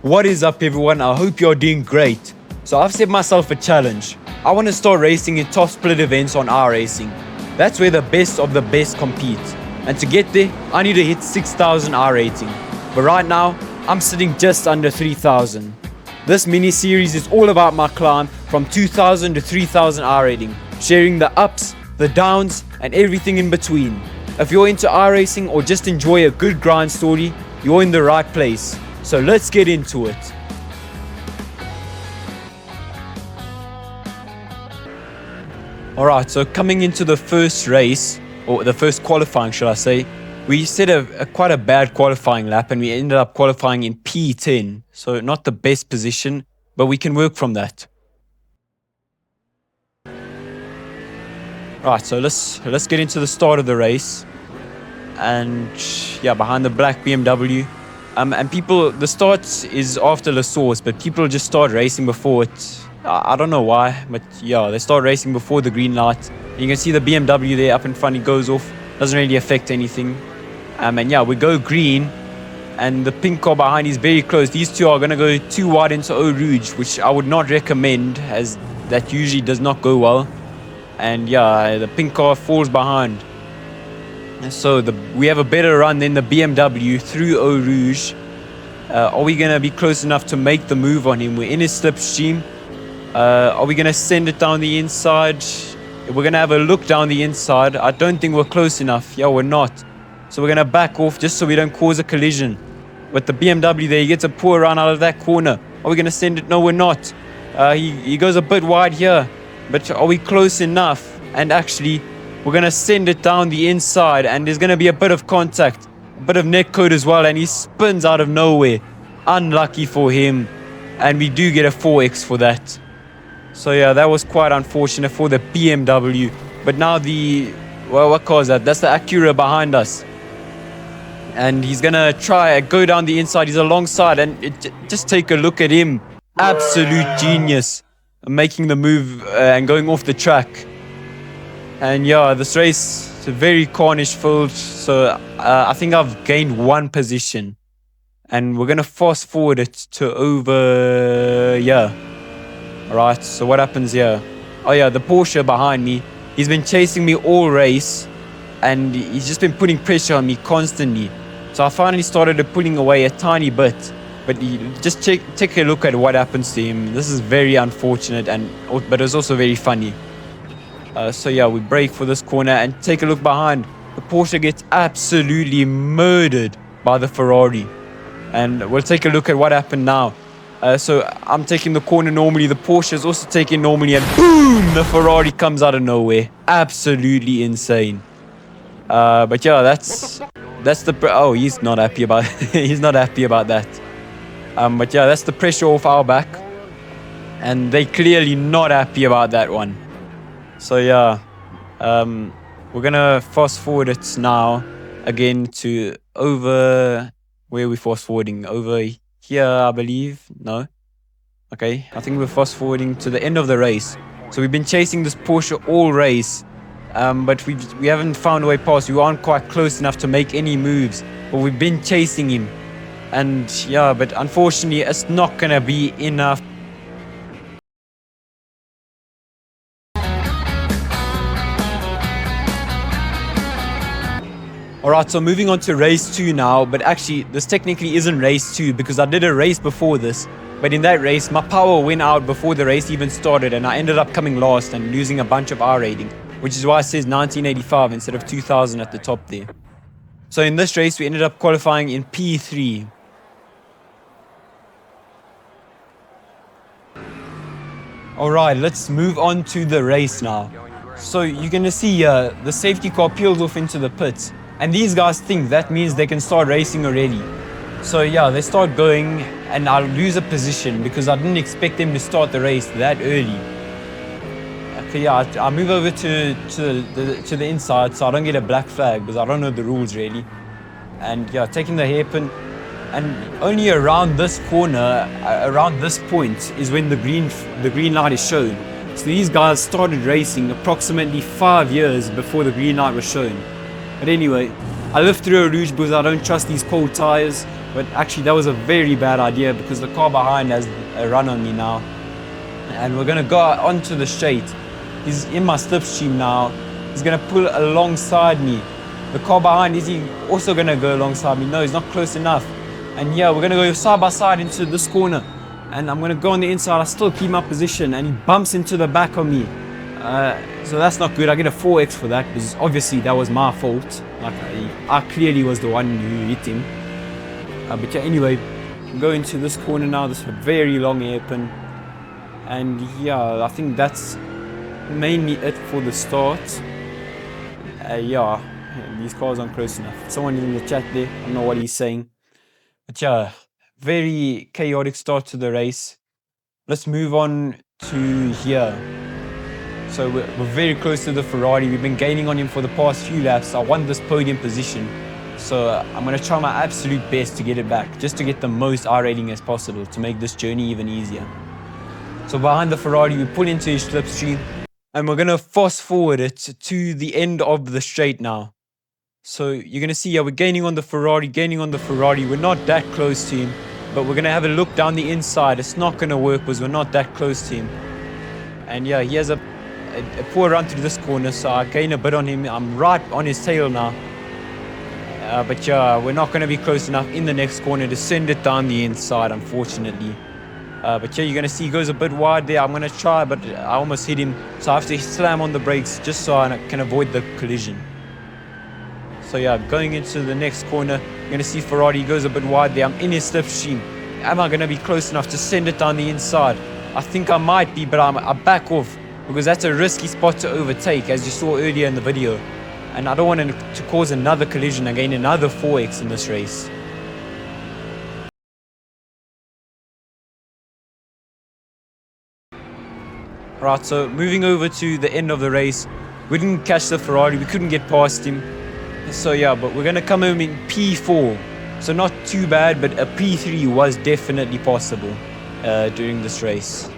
What is up everyone, I hope you're doing great. So I've set myself a challenge. I want to start racing in top split events on iRacing. That's where the best of the best compete. And to get there, I need to hit 6,000 iRating. But right now, I'm sitting just under 3,000. This mini series is all about my climb from 2,000 to 3,000 iRating, sharing the ups, the downs, and everything in between. If you're into iRacing or just enjoy a good grind story, you're in the right place. So let's get into it. Alright, so coming into the first race, or the first qualifying should I say, we set quite a bad qualifying lap and we ended up qualifying in P10. So not the best position, but we can work from that. Right, so let's get into the start of the race. And yeah, behind the black BMW. And people, the start is after La Source, but people just start racing before it. I don't know why, but yeah, they start racing before the green light. You can see the BMW there up in front, it goes off. Doesn't really affect anything. And yeah, we go green, and the pink car behind is very close. These two are going to go too wide into Eau Rouge, which I would not recommend, as that usually does not go well. And yeah, the pink car falls behind. So we have a better run than the BMW through Eau Rouge. Are we going to be close enough to make the move on him? We're in his slipstream. Are we going to send it down the inside? We're going to have a look down the inside. I don't think we're close enough. Yeah, we're not. So we're going to back off just so we don't cause a collision. But the BMW there, he gets a poor run out of that corner. Are we going to send it? No, we're not. He goes a bit wide here. But are we close enough? And actually, we're going to send it down the inside, and there's going to be a bit of contact, a bit of net code as well, and he spins out of nowhere. Unlucky for him, and we do get a 4x for that. So yeah, that was quite unfortunate for the BMW. But now what car is that? That's the Acura behind us. And he's going to try and go down the inside. He's alongside, and just take a look at him. Absolute genius. Making the move and going off the track. And yeah, this race is very carnage filled, so I think I've gained one position. And we're going to fast forward it to over here. Alright, so what happens here? Oh yeah, the Porsche behind me, he's been chasing me all race, and he's just been putting pressure on me constantly. So I finally started pulling away a tiny bit, but just take a look at what happens to him. This is very unfortunate, but it's also very funny. So yeah, we brake for this corner and take a look behind. The Porsche gets absolutely murdered by the Ferrari. And we'll take a look at what happened now. So I'm taking the corner normally. The Porsche is also taking normally, and boom! The Ferrari comes out of nowhere. Absolutely insane. But yeah, that's the... Oh, he's not happy about he's not happy about that. But yeah, that's the pressure off our back. And they clearly not happy about that one. So yeah, we're gonna fast forward it now again to over, where are we fast forwarding? Over here, I believe. No? Okay, I think we're fast forwarding to the end of the race. So we've been chasing this Porsche all race, but we haven't found a way past. We aren't quite close enough to make any moves, but we've been chasing him. And yeah, but unfortunately, it's not gonna be enough. Alright, so moving on to race 2 now, but actually this technically isn't race 2 because I did a race before this, but in that race my power went out before the race even started, and I ended up coming last and losing a bunch of iRating, which is why it says 1985 instead of 2000 at the top there. So in this race we ended up qualifying in P3. Alright, let's move on to the race now. So you're going to see the safety car peels off into the pits. And these guys think that means they can start racing already. So yeah, they start going, and I'll lose a position because I didn't expect them to start the race that early. Okay, yeah, I move over to the inside so I don't get a black flag because I don't know the rules really. And yeah, taking the hairpin, and only around this corner, around this point, is when the green light is shown. So these guys started racing approximately 5 years before the green light was shown. But anyway, I lived through a Rouge because I don't trust these cold tires. But actually that was a very bad idea because the car behind has a run on me now. And we're gonna go onto the straight. He's in my slipstream now. He's gonna pull alongside me. The car behind, is he also gonna go alongside me? No, he's not close enough. And yeah, we're gonna go side by side into this corner. And I'm gonna go on the inside. I still keep my position and he bumps into the back of me. So that's not good. I get a 4x for that because obviously that was my fault. Like I clearly was the one who hit him. But yeah, anyway, go into this corner now. This is a very long hairpin. And yeah, I think that's mainly it for the start. Yeah, these cars aren't close enough. Someone in the chat there, I don't know what he's saying. But yeah, very chaotic start to the race. Let's move on to here. So we're very close to the Ferrari. We've been gaining on him for the past few laps. I want this podium position. So I'm going to try my absolute best to get it back, just to get the most iRating as possible, to make this journey even easier. So behind the Ferrari, we pull into his slipstream, and we're going to fast forward it to the end of the straight now. So you're going to see, yeah, we're gaining on the Ferrari. We're not that close to him, but we're going to have a look down the inside. It's not going to work because we're not that close to him. And yeah, he has a poor run through this corner, so I gain a bit on him. I'm right on his tail now. But yeah, we're not going to be close enough in the next corner to send it down the inside, unfortunately. But yeah, you're going to see he goes a bit wide there. I'm going to try, but I almost hit him. So I have to slam on the brakes just so I can avoid the collision. So yeah, going into the next corner, you're going to see Ferrari goes a bit wide there. I'm in his slipstream. Am I going to be close enough to send it down the inside? I think I might be, but I back off because that's a risky spot to overtake, as you saw earlier in the video. And I don't want to cause another collision and gain another 4x in this race. Right, so moving over to the end of the race, we didn't catch the Ferrari, we couldn't get past him. So yeah, but we're going to come home in P4. So not too bad, but a P3 was definitely possible during this race.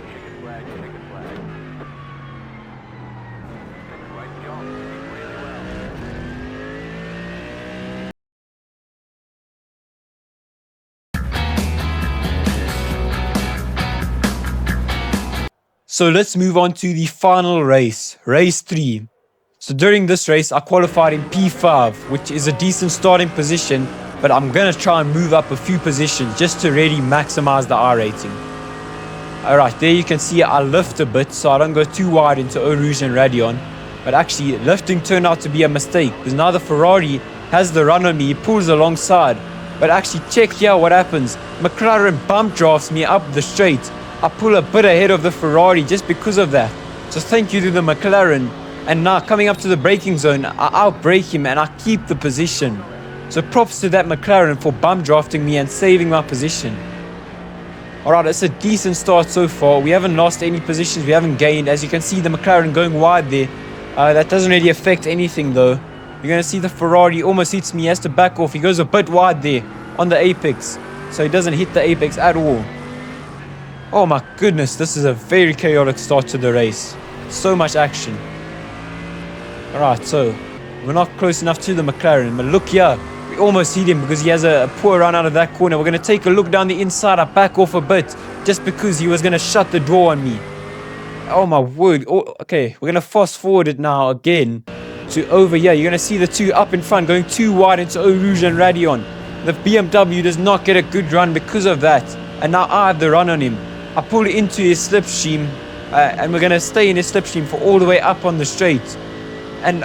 So let's move on to the final race, race 3. So during this race, I qualified in P5, which is a decent starting position, but I'm going to try and move up a few positions just to really maximize the iRating. Alright, there you can see I lift a bit so I don't go too wide into Eau Rouge and Radeon. But actually, lifting turned out to be a mistake because now the Ferrari has the run on me, he pulls alongside. But actually, check here what happens. McLaren bump drafts me up the straight. I pull a bit ahead of the Ferrari just because of that. So thank you to the McLaren. And now coming up to the braking zone, I outbrake him and I keep the position. So props to that McLaren for bump drafting me and saving my position. Alright, it's a decent start so far. We haven't lost any positions, we haven't gained. As you can see, the McLaren going wide there. That doesn't really affect anything though. You're going to see the Ferrari almost hits me, he has to back off. He goes a bit wide there on the apex. So he doesn't hit the apex at all. Oh my goodness, this is a very chaotic start to the race. So much action. Alright, so we're not close enough to the McLaren, but look here, we almost hit him because he has a poor run out of that corner. We're going to take a look down the inside. I back off a bit just because he was going to shut the door on me. Oh my word. Oh, okay, we're going to fast forward it now again to over here. You're going to see the two up in front going too wide into Eau Rouge and Radeon. The BMW does not get a good run because of that, and now I have the run on him. I pull into his slipstream, and we're going to stay in his slipstream for all the way up on the straight. And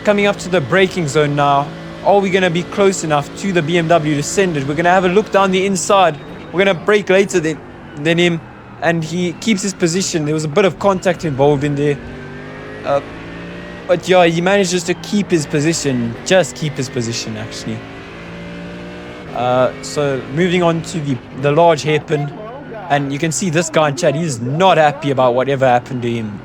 coming up to the braking zone now, are we going to be close enough to the BMW to send it? We're going to have a look down the inside. We're going to brake later than him, and he keeps his position. There was a bit of contact involved in there. But yeah, he manages to keep his position, just keep his position actually. So moving on to the large hairpin. And you can see this guy in chat, he's not happy about whatever happened to him.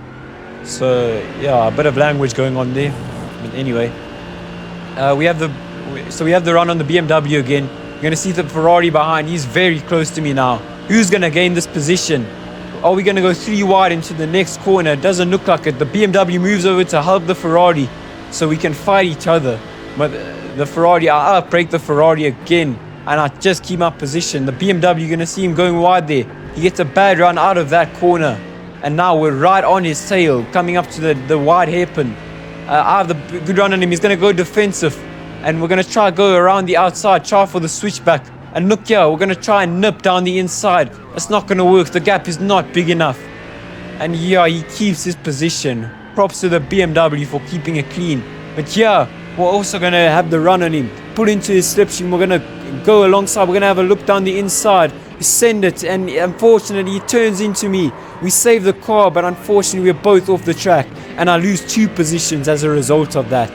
So yeah, a bit of language going on there. But anyway, we have the run on the BMW again. You're going to see the Ferrari behind. He's very close to me now. Who's going to gain this position? Are we going to go 3 wide into the next corner? It doesn't look like it. The BMW moves over to help the Ferrari so we can fight each other. But the Ferrari, I outbrake the Ferrari again, and I just keep my position. The BMW, you're going to see him going wide there. He gets a bad run out of that corner. And now we're right on his tail, coming up to the wide hairpin. I have the good run on him. He's going to go defensive. And we're going to try go around the outside, try for the switchback. And look here, we're going to try and nip down the inside. It's not going to work. The gap is not big enough. And yeah, he keeps his position. Props to the BMW for keeping it clean. But yeah, we're also going to have the run on him. Pull into his slipstream. We're going to go alongside. We're going to have a look down the inside. Send it. And unfortunately, he turns into me. We save the car, but unfortunately, we're both off the track. And I lose 2 positions as a result of that.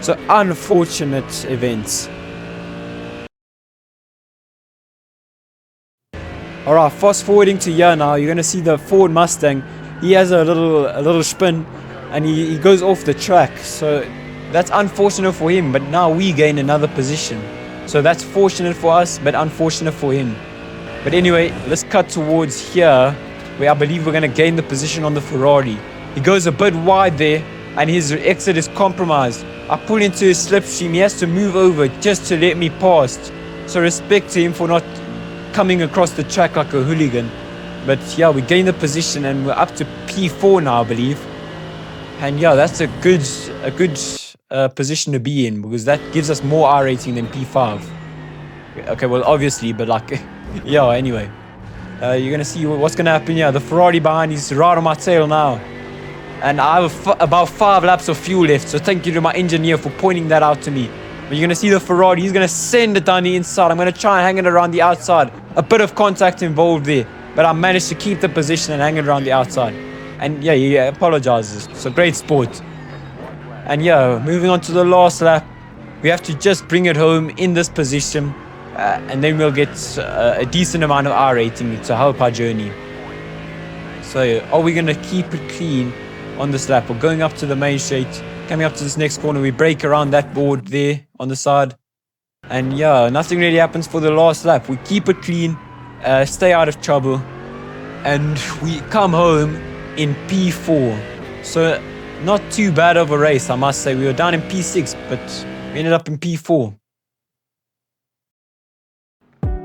So unfortunate events. Alright, fast forwarding to here now. You're going to see the Ford Mustang. He has a little spin. And he goes off the track. So that's unfortunate for him, but now we gain another position. So that's fortunate for us, but unfortunate for him. But anyway, let's cut towards here, where I believe we're going to gain the position on the Ferrari. He goes a bit wide there, and his exit is compromised. I pull into his slipstream. He has to move over just to let me past. So respect to him for not coming across the track like a hooligan. But yeah, we gain the position, and we're up to P4 now, I believe. And yeah, that's a good position to be in, because that gives us more iRating than P5. Okay, well, obviously, but like, yeah, anyway. You're going to see what's going to happen here. The Ferrari behind is right on my tail now. And I have about 5 laps of fuel left, so thank you to my engineer for pointing that out to me. But you're going to see the Ferrari. He's going to send it down the inside. I'm going to try and hang it around the outside. A bit of contact involved there, but I managed to keep the position and hang it around the outside. And yeah, he apologizes. So great sport. And yeah, moving on to the last lap. We have to just bring it home in this position. And then we'll get a decent amount of iRating to help our journey. So are we going to keep it clean on this lap? We're going up to the main straight. Coming up to this next corner, we brake around that board there on the side. And yeah, nothing really happens for the last lap. We keep it clean, stay out of trouble. And we come home in P4. So not too bad of a race, I must say. We were down in P6, but we ended up in P4.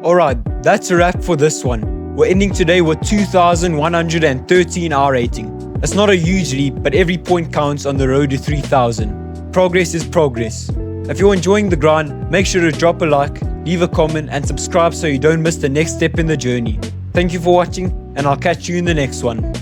Alright, that's a wrap for this one. We're ending today with 2,113 iRating. It's not a huge leap, but every point counts on the road to 3,000. Progress is progress. If you're enjoying the grind, make sure to drop a like, leave a comment and subscribe so you don't miss the next step in the journey. Thank you for watching, and I'll catch you in the next one.